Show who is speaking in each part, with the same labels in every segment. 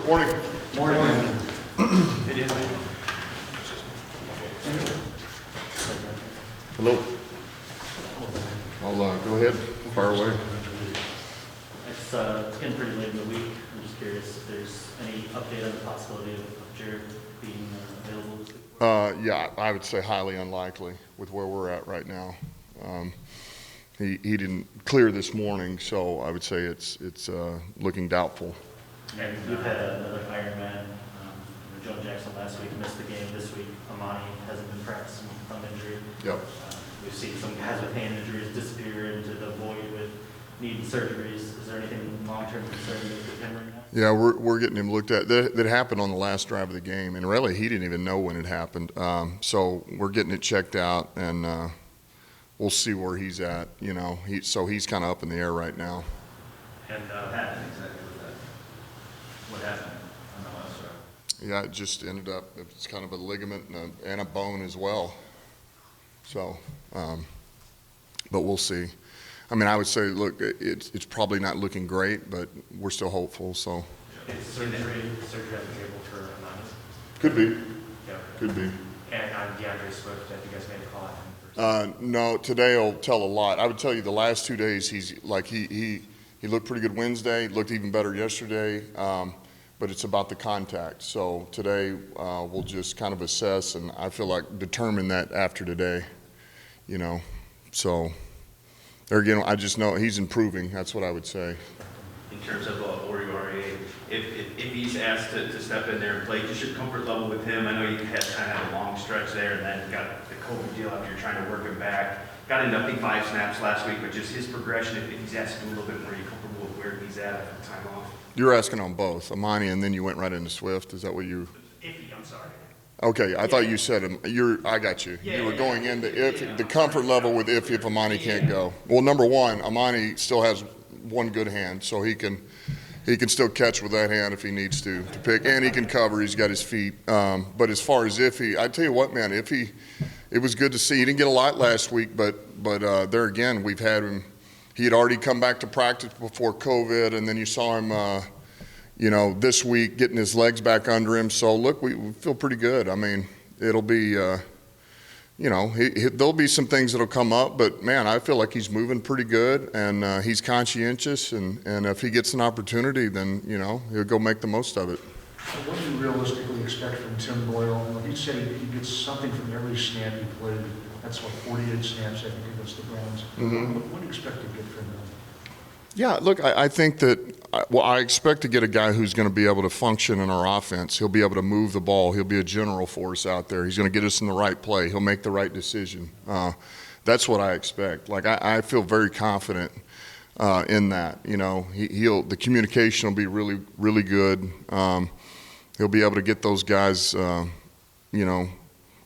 Speaker 1: Morning.
Speaker 2: Morning.
Speaker 1: Hello. I'll go ahead, fire away.
Speaker 3: It's getting pretty late in the week. I'm just curious if there's any update on the possibility of Jared being available this week.
Speaker 1: Yeah, I would say highly unlikely with where we're at right now. He didn't clear this morning, so I would say it's looking doubtful.
Speaker 3: And we've had another Ironman. Joe Jackson last week missed the game. This week, Amani hasn't been practicing with thumb injury.
Speaker 1: Yep.
Speaker 3: We've seen some guys with hand injuries disappear into the void with needing surgeries. Is there anything long-term concern with him right now?
Speaker 1: Yeah, we're getting him looked at. That happened on the last drive of the game, and really he didn't even know when it happened. So we're getting it checked out, and we'll see where he's at. You know, he's kind of up in the air right now.
Speaker 3: And what happened exactly with that? What happened on the last drive?
Speaker 1: Yeah, it just ended up, it's kind of a ligament and a bone as well. So, but we'll see. I mean, I would say, look, it's probably not looking great, but we're still hopeful, so.
Speaker 4: Is surgery on the table for Amani?
Speaker 1: Could be,
Speaker 4: Yeah.
Speaker 1: could be.
Speaker 4: And on DeAndre Swift, have you guys made a call on him?
Speaker 1: No, today will tell a lot. I would tell you the last 2 days, he's like, he looked pretty good Wednesday, looked even better yesterday, but it's about the contact. So today we'll just kind of assess, and I feel like determine that after today, you know. So there again, I just know he's improving. That's what I would say.
Speaker 5: In terms of Oriore, if he's asked to step in there and play, just your comfort level with him. I know you had kind of a long stretch there, and then got the COVID deal after you're trying to work him back. Got into, I think, 5 snaps last week, but just his progression, if he's asking a little bit more, are you comfortable with where he's at after the time off?
Speaker 1: You were asking on both, Amani, and then you went right into Swift. Is that what you?
Speaker 5: Iffy, I'm sorry.
Speaker 1: Okay, I thought you said him. I got you. You were going into the comfort level with if Amani can't go. Well, number one, Amani still has one good hand, so he can still catch with that hand if he needs to pick, and he can cover. He's got his feet. But as far as Iffy, I tell you what, man, Iffy, it was good to see. He didn't get a lot last week, but there again, we've had him. He had already come back to practice before COVID, and then you saw him, this week getting his legs back under him. So look, we feel pretty good. I mean, it'll be, there'll be some things that'll come up, but man, I feel like he's moving pretty good, and he's conscientious, and if he gets an opportunity, then he'll go make the most of it.
Speaker 2: So what do you realistically expect from Tim Boyle? He said he gets something from every snap he played. That's what, 48 snaps, I think, against the Browns.
Speaker 1: Mm-hmm.
Speaker 2: What do you expect to get from him?
Speaker 1: Yeah, look, I think that, I expect to get a guy who's going to be able to function in our offense. He'll be able to move the ball. He'll be a general for us out there. He's going to get us in the right play. He'll make the right decision. That's what I expect. Like, I feel very confident in that. The communication will be really, really good. He'll be able to get those guys,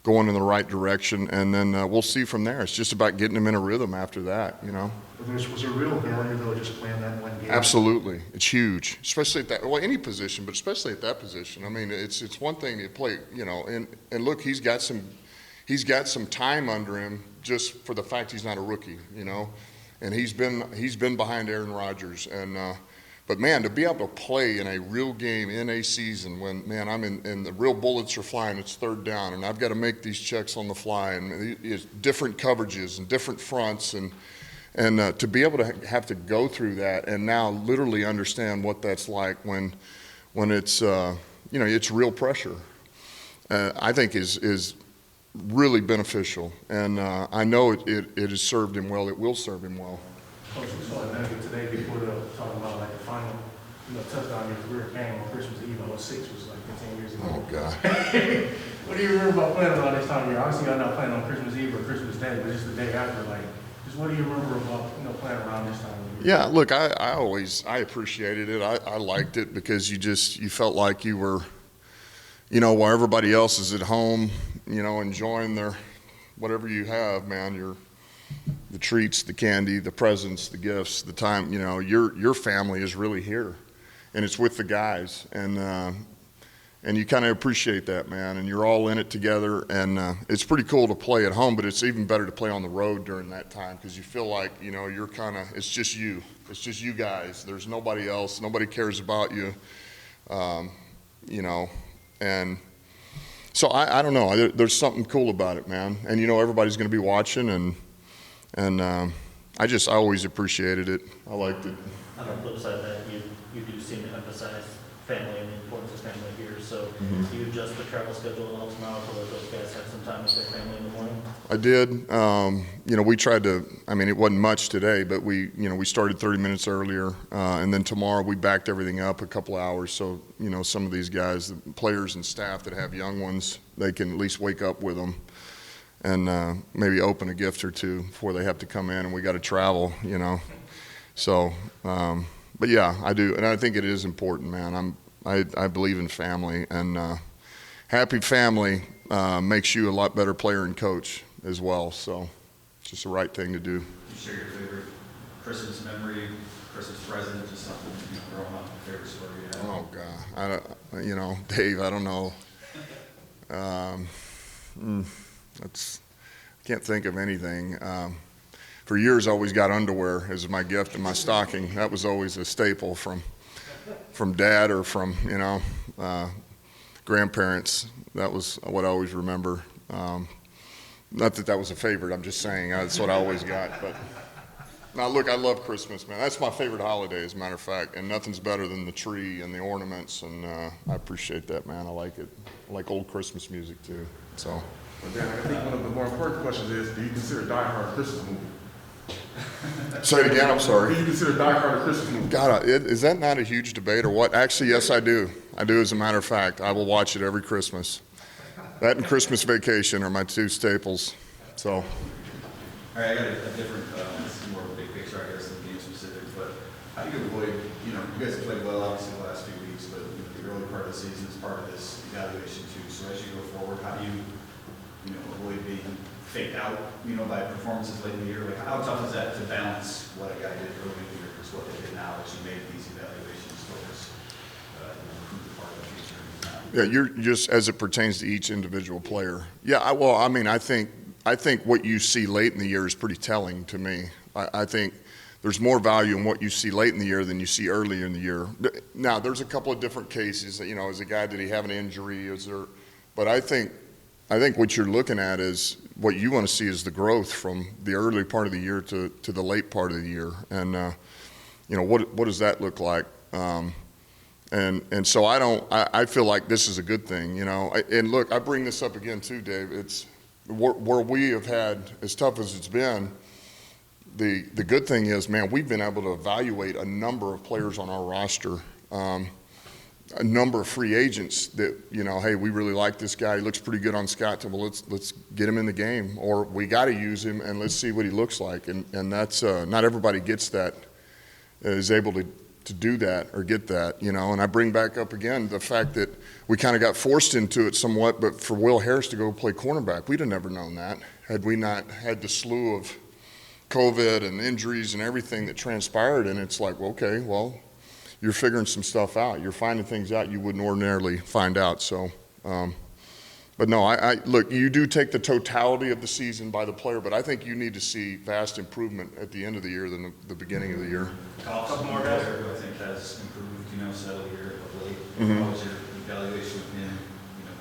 Speaker 1: going in the right direction, and then we'll see from there. It's just about getting them in a rhythm after that,
Speaker 2: But was there real value, though, just playing that one game?
Speaker 1: Absolutely. It's huge, especially at that, any position, but especially at that position. I mean, it's one thing to play, and look, he's got some time under him just for the fact he's not a rookie, and he's been behind Aaron Rodgers, and but man, to be able to play in a real game in a season when, man, I'm in the real bullets are flying, it's third down, and I've got to make these checks on the fly, and it's different coverages and different fronts, and to be able to have to go through that and now literally understand what that's like when it's it's real pressure, I think is really beneficial, and I know it has served him well. It will serve him well.
Speaker 4: Coach, we saw a nugget today before talking about like the final touchdown in your career game on Christmas Eve. 06 was like 15 years ago.
Speaker 1: Oh God.
Speaker 4: What do you remember about playing around this time of year? Obviously, you're not playing on Christmas Eve or Christmas Day, but just the day after, just what do you remember about playing around this time of year?
Speaker 1: Yeah, look, I appreciated it. I liked it because you felt like you were, while everybody else is at home, enjoying their whatever you have, man, the treats, the candy, the presents, the gifts, the time, your family is really here, and it's with the guys, and you kind of appreciate that, man, and you're all in it together, and it's pretty cool to play at home, but it's even better to play on the road during that time because you feel like, you're it's just you guys. There's nobody else. Nobody cares about you. you know, and so I don't know. There's something cool about it, man. And you know, everybody's going to be watching, and I always appreciated it. I liked it.
Speaker 3: On the flip side of that, you do seem to emphasize family and the importance of family here, so do you adjust the travel schedule at all tomorrow to let those guys have some time with their family in the morning?
Speaker 1: I did. You know, we tried to, I mean, it wasn't much today, but we started 30 minutes earlier, and then tomorrow we backed everything up a couple hours, so, you know, some of these guys, the players and staff that have young ones, they can at least wake up with them and maybe open a gift or two before they have to come in, and we got to travel, you know. So, but yeah, I do, and I think it is important, man. I believe in family, and happy family makes you a lot better player and coach as well. So, it's just the right thing to do.
Speaker 6: You share your favorite Christmas memory, Christmas present, just something growing up, favorite story you have?
Speaker 1: Oh God, you know, Dave, I don't know. I can't think of anything. For years, I always got underwear as my gift in my stocking. That was always a staple from Dad or from, you know, grandparents. That was what I always remember. Not that that was a favorite. I'm just saying that's what I always got. But now, look, I love Christmas, man. That's my favorite holiday, as a matter of fact. And nothing's better than the tree and the ornaments. And I appreciate that, man. I like it. I like old Christmas music too. So.
Speaker 7: Well, Dan, I think one of the more important questions is: do you consider Die Hard a Christmas movie?
Speaker 1: Say it again, I'm sorry.
Speaker 7: Do you consider Die Hard a Christmas movie?
Speaker 1: God, is that not a huge debate or what? Actually, yes, I do. I do, as a matter of fact. I will watch it every Christmas. That and Christmas Vacation are my two staples. So.
Speaker 6: All right, I got a different, this is more of a big picture, I guess, than game specific, but how do you avoid, you guys have played well, obviously, the last few weeks, but the early part of the season is part of this evaluation too. So as you go forward, how do you, avoid being faked out, by performances late in the year? Like, how tough is that to balance what a guy did early in the year versus what they did now as you make these evaluations focus, improve the part of the future?
Speaker 1: Yeah, you're just as it pertains to each individual player. Yeah, I think what you see late in the year is pretty telling to me. I think there's more value in what you see late in the year than you see earlier in the year. Now, there's a couple of different cases. As a guy, did he have an injury? But I think what you're looking at is what you want to see is the growth from the early part of the year to the late part of the year, and what does that look like? And so I feel like this is a good thing, And look, I bring this up again too, Dave. It's where we have had, as tough as it's been. The good thing is, man, we've been able to evaluate a number of players on our roster. A number of free agents that, hey, we really like this guy. He looks pretty good on Scott. Well, let's get him in the game, or we got to use him and let's see what he looks like. And that's not everybody gets that, is able to do that or get that, And I bring back up again the fact that we kind of got forced into it somewhat, but for Will Harris to go play cornerback, we'd have never known that had we not had the slew of COVID and injuries and everything that transpired. And it's like, okay, well, you're figuring some stuff out. You're finding things out you wouldn't ordinarily find out. So, but no, I look, you do take the totality of the season by the player, but I think you need to see vast improvement at the end of the year than the beginning of the year.
Speaker 6: Couple more guys who I think has improved, steadily here of late. How has your evaluation of him,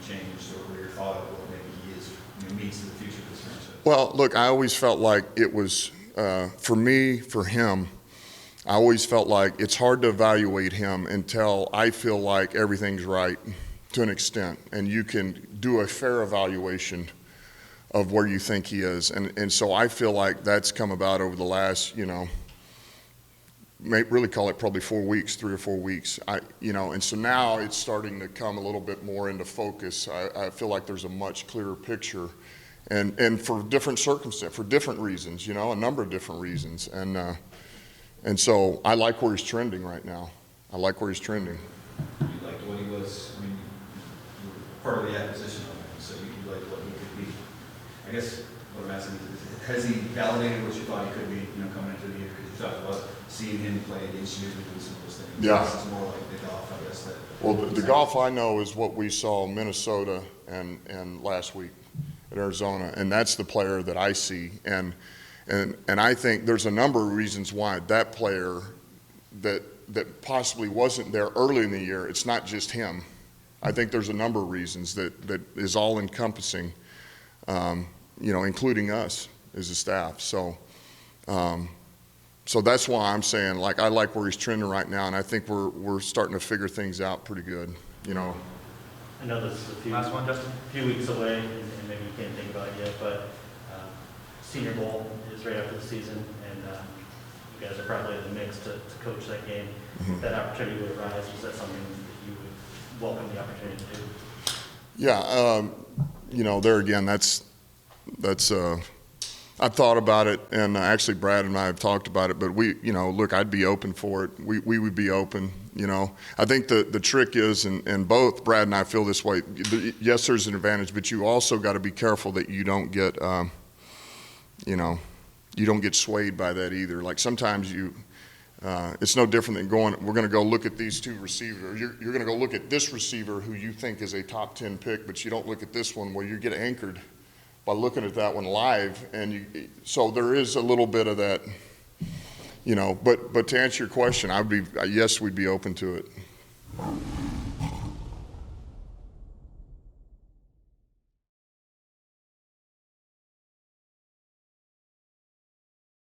Speaker 6: changed, or your thought of what maybe he is, means to the future of this franchise?
Speaker 1: Well, look, I always felt like it was, for him, I always felt like it's hard to evaluate him until I feel like everything's right to an extent, and you can do a fair evaluation of where you think he is. And so I feel like that's come about over the last, really call it probably 4 weeks, 3 or 4 weeks. And so now it's starting to come a little bit more into focus. I feel like there's a much clearer picture, and for different circumstances, for different reasons, a number of different reasons. And so I like where he's trending right now. I like where he's trending.
Speaker 6: You liked what he was, you were part of the acquisition of him, so you liked what he could be. I guess what I'm asking is, has he validated what you thought he could be, coming into the year? Because you talked about seeing him play against you and doing some of those things.
Speaker 1: Yeah.
Speaker 6: This is more like the golf, I guess.
Speaker 1: Well, the golf I know is what we saw in Minnesota and last week at Arizona, and that's the player that I see. And I think there's a number of reasons why that player that possibly wasn't there early in the year, it's not just him. I think there's a number of reasons that is all encompassing, including us as a staff. So that's why I'm saying, like, I like where he's trending right now, and I think we're starting to figure things out pretty good,
Speaker 3: I know this is a few.
Speaker 5: Last one, Justin?
Speaker 3: Few weeks away, and maybe you can't think about it yet, but Senior Bowl is right after the season, and you guys are probably in the mix to coach that game. If that opportunity would arise, is that something that you would welcome the opportunity to do?
Speaker 1: Yeah, there again, that's I've thought about it, and actually Brad and I have talked about it, but look, I'd be open for it. We would be open, I think the trick is, and both Brad and I feel this way, yes, there's an advantage, but you also got to be careful that you don't get, you don't get swayed by that either. Like sometimes it's no different than we're going to go look at these two receivers. You're going to go look at this receiver who you think is a top 10 pick, but you don't look at this one where you get anchored by looking at that one live. And so there is a little bit of that, but to answer your question, yes, we'd be open to it.